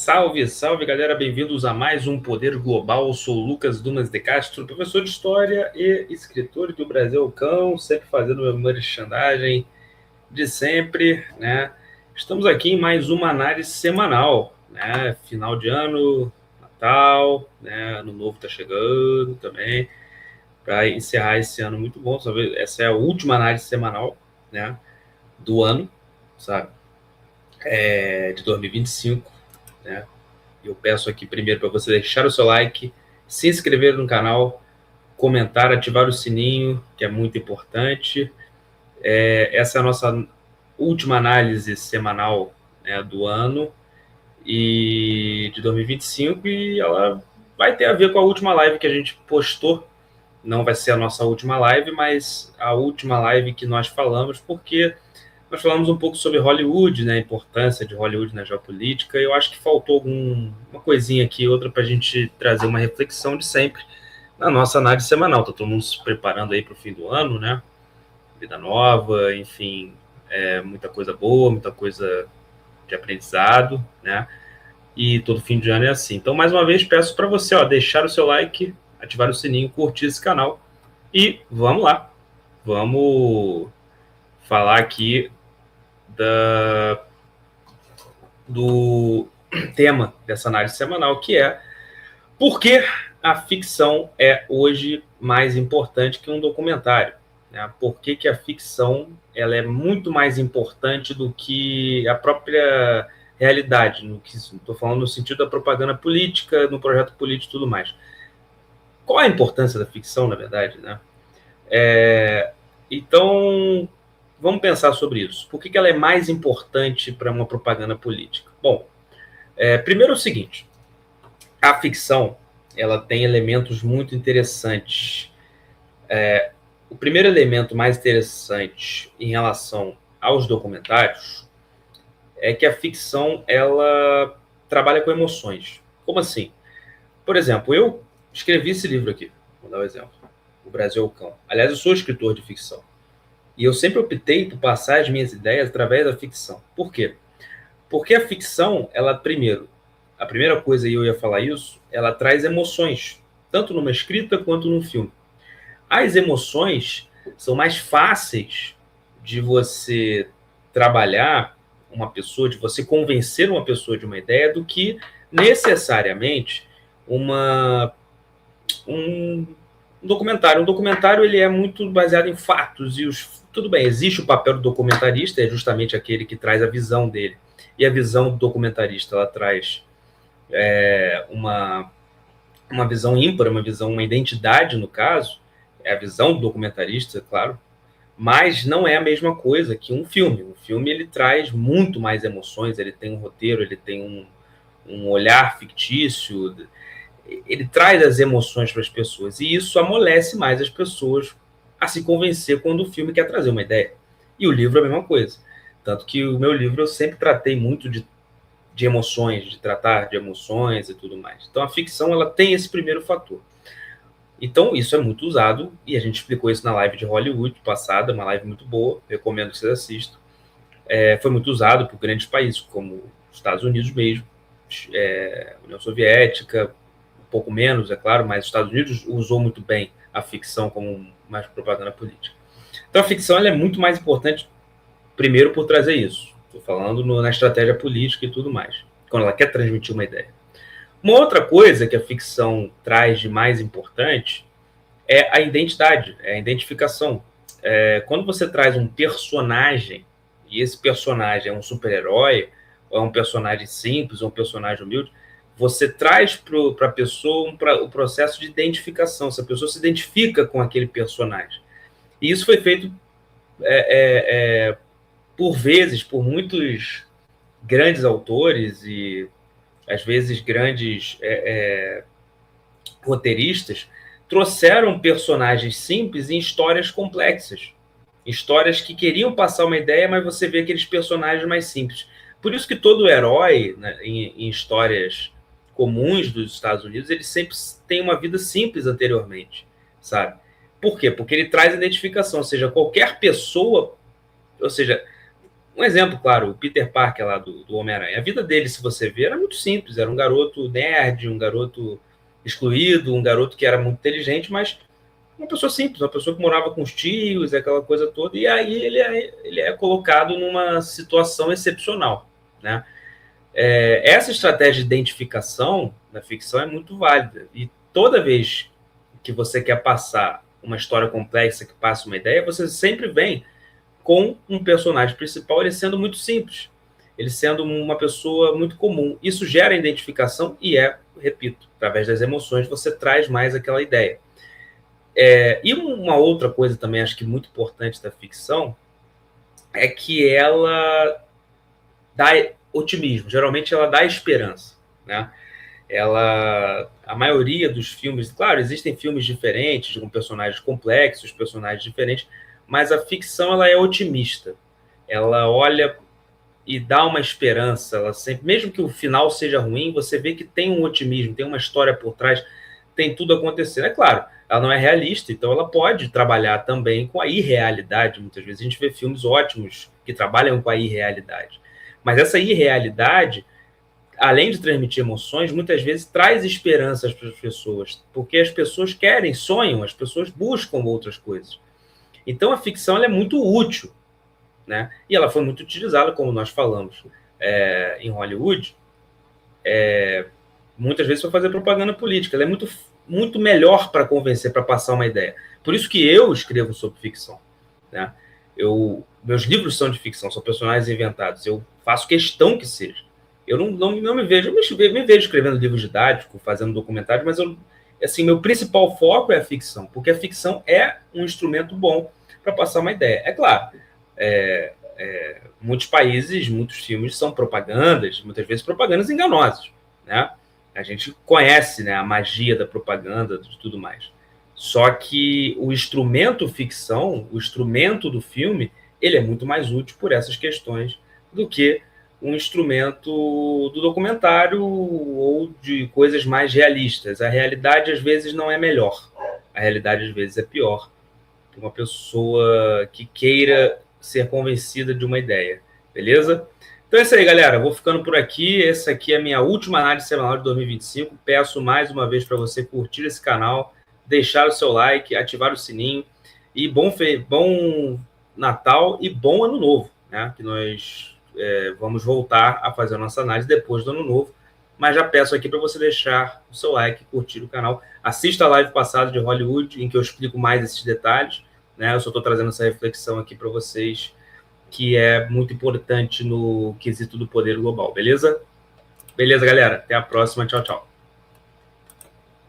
Salve, salve, galera, bem-vindos a mais um Poder Global. Eu sou o Lucas Dumas de Castro, professor de História e escritor do Brasil Cão, sempre fazendo meu merchandising de sempre, né? Estamos aqui em mais uma análise semanal, né? Final de ano, Natal, né? Ano Novo tá chegando também, para encerrar esse ano muito bom. Essa é a última análise semanal, né? Do ano, sabe? De 2025, né? Eu peço aqui primeiro para você deixar o seu like, se inscrever no canal, comentar, ativar o sininho, que é muito importante. Essa é a nossa última análise semanal, né, do ano e de 2025, e ela vai ter a ver com a última live que a gente postou. Não vai ser a nossa última live, mas a última live que nós falamos, porque nós falamos um pouco sobre Hollywood, né, a importância de Hollywood na geopolítica, e eu acho que faltou uma coisinha aqui, outra para a gente trazer uma reflexão de sempre na nossa análise semanal. Tá todo mundo se preparando aí para o fim do ano, né? Vida nova, enfim, muita coisa boa, muita coisa de aprendizado, né? E todo fim de ano é assim. Então, mais uma vez, peço para você, deixar o seu like, ativar o sininho, curtir esse canal e vamos lá. Vamos falar aqui do tema dessa análise semanal, que é por que a ficção é hoje mais importante que um documentário, né? Por que a ficção ela é muito mais importante do que a própria realidade, no que estou falando no sentido da propaganda política, no projeto político e tudo mais. Qual a importância da ficção, na verdade, né? Então, vamos pensar sobre isso. Por que ela é mais importante para uma propaganda política? Bom, primeiro é o seguinte, a ficção ela tem elementos muito interessantes. O primeiro elemento mais interessante em relação aos documentários é que a ficção ela trabalha com emoções. Como assim? Por exemplo, eu escrevi esse livro aqui, vou dar um exemplo, O Brasil é o Cão. Aliás, eu sou escritor de ficção. E eu sempre optei por passar as minhas ideias através da ficção. Por quê? Porque a ficção, ela, primeiro, a primeira coisa, e eu ia falar isso, ela traz emoções, tanto numa escrita quanto num filme. As emoções são mais fáceis de você trabalhar uma pessoa, de você convencer uma pessoa de uma ideia, do que necessariamente um documentário. Um documentário ele é muito baseado em fatos, e tudo bem, existe o papel do documentarista, é justamente aquele que traz a visão dele. E a visão do documentarista, ela traz uma visão ímpar, uma identidade, no caso, é a visão do documentarista, claro, mas não é a mesma coisa que um filme. Um filme, ele traz muito mais emoções, ele tem um roteiro, ele tem um olhar fictício, ele traz as emoções para as pessoas, e isso amolece mais as pessoas a se convencer quando o filme quer trazer uma ideia. E o livro é a mesma coisa. Tanto que o meu livro eu sempre tratei muito de emoções, de tratar de emoções e tudo mais. Então a ficção ela tem esse primeiro fator. Então isso é muito usado, e a gente explicou isso na live de Hollywood passada, uma live muito boa, recomendo que vocês assistam. Foi muito usado por grandes países, como os Estados Unidos mesmo, União Soviética, um pouco menos, é claro, mas os Estados Unidos usou muito bem a ficção como mais propaganda política. Então a ficção ela é muito mais importante, primeiro, por trazer isso. Estou falando na estratégia política e tudo mais, quando ela quer transmitir uma ideia. Uma outra coisa que a ficção traz de mais importante é a identidade, é a identificação. Quando você traz um personagem, e esse personagem é um super-herói, ou é um personagem simples, ou um personagem humilde, você traz para a pessoa o processo de identificação. Se a pessoa se identifica com aquele personagem. E isso foi feito por vezes, por muitos grandes autores e, às vezes, grandes roteiristas, trouxeram personagens simples em histórias complexas. Histórias que queriam passar uma ideia, mas você vê aqueles personagens mais simples. Por isso que todo herói, né, em histórias comuns dos Estados Unidos, ele sempre tem uma vida simples anteriormente, sabe? Por quê? Porque ele traz identificação, ou seja, qualquer pessoa, ou seja, Um exemplo, claro, o Peter Parker lá do Homem-Aranha. A vida dele, se você ver, era muito simples. Era um garoto nerd, um garoto excluído, um garoto que era muito inteligente, mas uma pessoa simples, uma pessoa que morava com os tios, aquela coisa toda. E aí ele é colocado numa situação excepcional, né? Essa estratégia de identificação na ficção é muito válida. E toda vez que você quer passar uma história complexa, que passa uma ideia, você sempre vem com um personagem principal, ele sendo muito simples, ele sendo uma pessoa muito comum. Isso gera identificação e repito, através das emoções você traz mais aquela ideia. E uma outra coisa também, acho que muito importante da ficção, é que ela dá otimismo, geralmente ela dá esperança, né? A maioria dos filmes, claro, existem filmes diferentes, com personagens complexos, personagens diferentes, mas a ficção ela é otimista. Ela olha e dá uma esperança, ela sempre, mesmo que o final seja ruim, você vê que tem um otimismo, tem uma história por trás, tem tudo acontecendo. É claro, ela não é realista, então ela pode trabalhar também com a irrealidade. Muitas vezes a gente vê filmes ótimos que trabalham com a irrealidade. Mas essa irrealidade, além de transmitir emoções, muitas vezes traz esperanças para as pessoas, porque as pessoas querem, sonham, as pessoas buscam outras coisas. Então a ficção ela é muito útil, né? E ela foi muito utilizada, como nós falamos, em Hollywood, muitas vezes para fazer propaganda política. Ela é muito, muito melhor para convencer, para passar uma ideia. Por isso que eu escrevo sobre ficção, né? Meus livros são de ficção, são personagens inventados. Eu faço questão que seja. Eu não me vejo, me vejo escrevendo livros didáticos, fazendo documentários, mas assim, meu principal foco é a ficção, porque a ficção é um instrumento bom para passar uma ideia. É claro, muitos países, muitos filmes são propagandas, muitas vezes propagandas enganosas, né? A gente conhece, né, a magia da propaganda e tudo mais. Só que o instrumento ficção, o instrumento do filme, ele é muito mais útil por essas questões do que um instrumento do documentário ou de coisas mais realistas. A realidade, às vezes, não é melhor. A realidade, às vezes, é pior. Uma pessoa que queira ser convencida de uma ideia. Beleza? Então é isso aí, galera. Vou ficando por aqui. Essa aqui é a minha última análise semanal de 2025. Peço mais uma vez para você curtir esse canal, deixar o seu like, ativar o sininho. E bom Natal e bom Ano Novo, né? Que nós vamos voltar a fazer a nossa análise depois do Ano Novo. Mas já peço aqui para você deixar o seu like, curtir o canal. Assista a live passada de Hollywood, em que eu explico mais esses detalhes, né? Eu só estou trazendo essa reflexão aqui para vocês, que é muito importante no quesito do poder global, beleza? Beleza, galera? Até a próxima. Tchau, tchau.